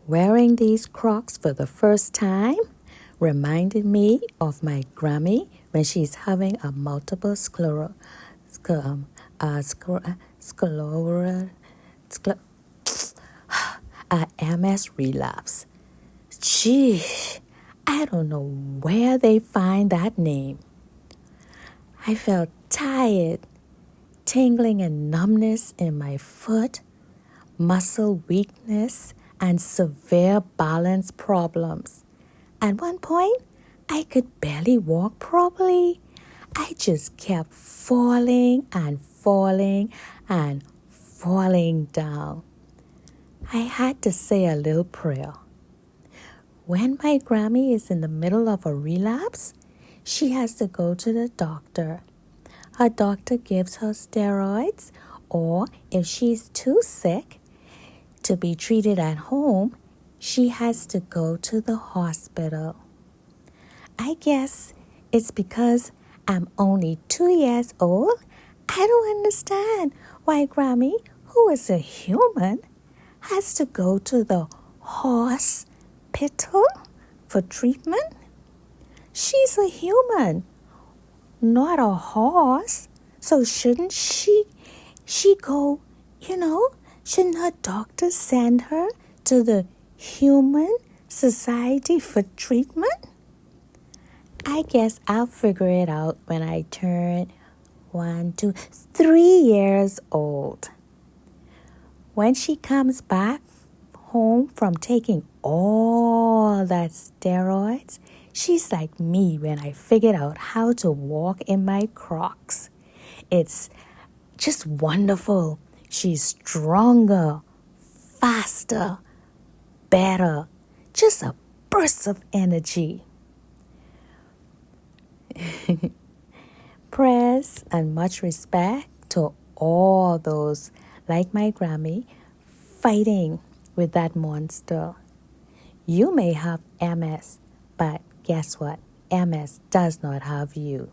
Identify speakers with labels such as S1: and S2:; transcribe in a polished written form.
S1: Wearing these Crocs for the first time reminded me of my Grammy when she's having a multiple sclerosis, MS relapse. Gee, I don't know where they find that name. I felt tired, tingling and numbness in my foot, muscle weakness, and severe balance problems. At one point, I could barely walk properly. I just kept falling and falling and falling down. I had to say a little prayer. When my Grammy is in the middle of a relapse, she has to go to the doctor. Her doctor gives her steroids, or if she's too sick to be treated at home, she has to go to the hospital. I guess it's because I'm only 2 years old. I don't understand why Grammy, who is a human, has to go to the hospital for treatment. She's a human, not a horse. So shouldn't she go, shouldn't her doctor send her to the Human Society for treatment? I guess I'll figure it out when I turn 1, 2, 3 years old. When she comes back home from taking all that steroids, she's like me when I figured out how to walk in my Crocs. It's just wonderful. She's stronger, faster, better, just a burst of energy. Prayers and much respect to all those, like my Grammy, fighting with that monster. You may have MS, but guess what? MS does not have you.